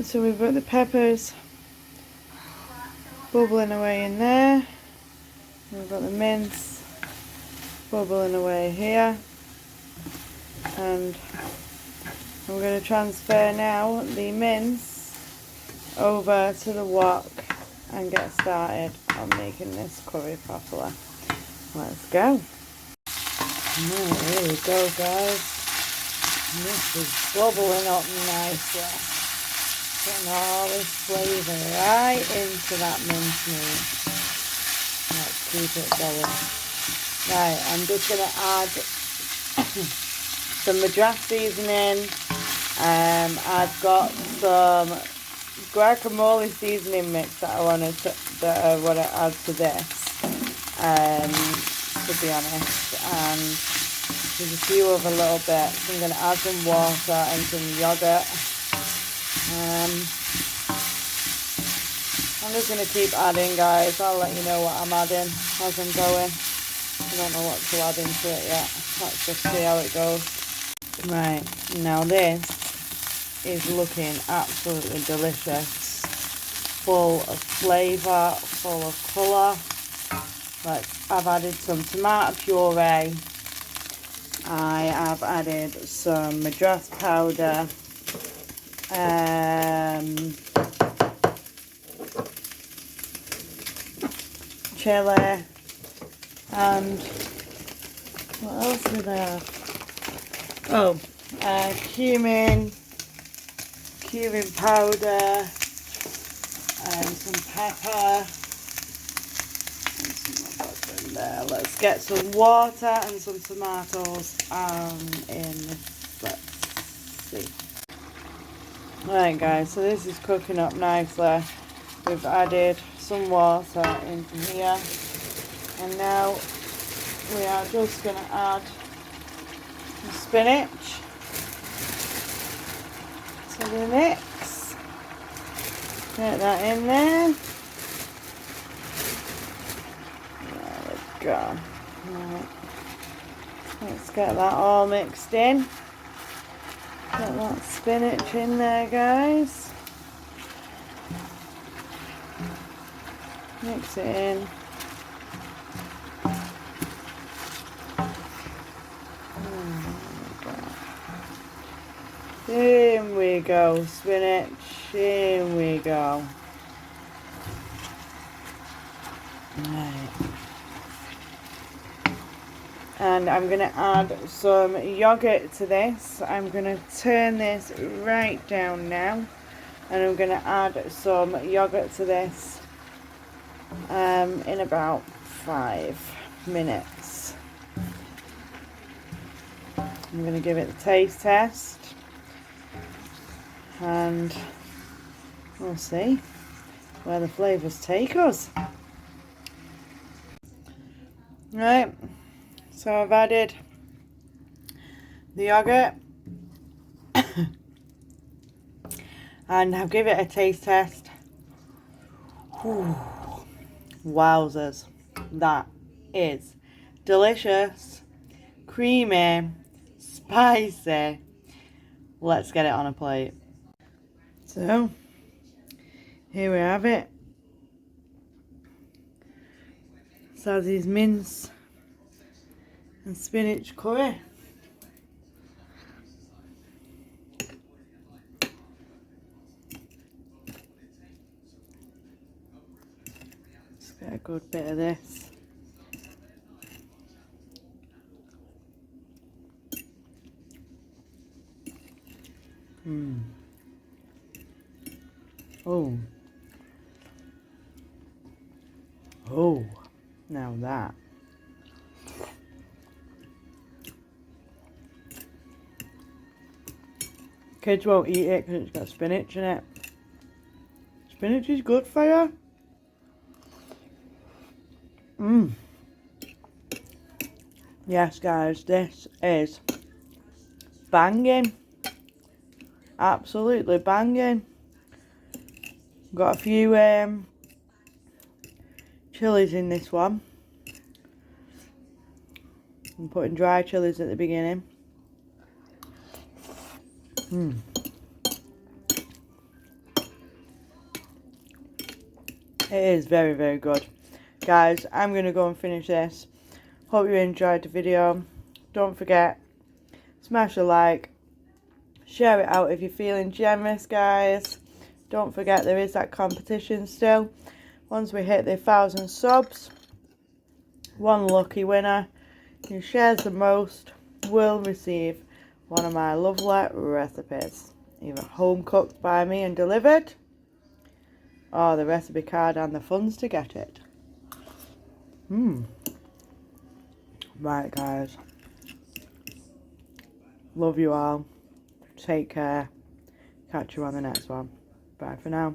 So we've got the peppers bubbling away in there. We've got the mince bubbling away here. And I'm going to transfer now the mince over to the wok and get started on making this curry properly. Let's go. Right, here we go, guys. This is bubbling up nicely. Putting all this flavour right into that mince meat. Let's keep it going. Right, I'm just going to add some Madras seasoning. I've got some guacamole seasoning mix that I want to add to this. To be honest, and there's a few other little bits. I'm going to add some water and some yogurt. I'm just going to keep adding, guys. I'll let you know what I'm adding as I'm going. I don't know what to add into it yet. Let's just see how it goes. Right, now this is looking absolutely delicious. Full of flavour, full of colour. I've added some tomato puree. I have added some Madras powder. Chili. And what else did I have? Oh, cumin powder, and some pepper. There. Let's get some water and some tomatoes let's see. Alright guys, so this is cooking up nicely. We've added some water into here, and now we are just going to add some spinach to the mix. Get that in there. Go. Right. Let's get that all mixed in. Get that spinach in there, guys. Mix it in. In we go, spinach. In we go. Right. And I'm going to add some yogurt to this. I'm going to turn this right down now. And I'm going to add some yogurt to this in about 5 minutes. I'm going to give it a taste test. And we'll see where the flavours take us. Right. So I've added the yogurt and I'll give it a taste test. Whew. Wowzers, that is delicious, creamy, spicy. Let's get it on a plate. So here we have it. Sazzy's mince and spinach curry. Let's get a good bit of this. Oh. Oh. Now that. Kids won't eat it because it's got spinach in it. Spinach is good for you. Yes, guys, this is banging. Absolutely banging. Got a few chilies in this one. I'm putting dry chilies at the beginning. It is very, very good. Guys, I'm going to go and finish this. Hope you enjoyed the video. Don't forget, smash a like. Share it out if you're feeling generous, guys. Don't forget there is that competition still. Once we hit the 1,000 subs, one lucky winner who shares the most will receive one of my lovely recipes. Either home cooked by me and delivered, or the recipe card and the funds to get it. Right, guys. Love you all. Take care. Catch you on the next one. Bye for now.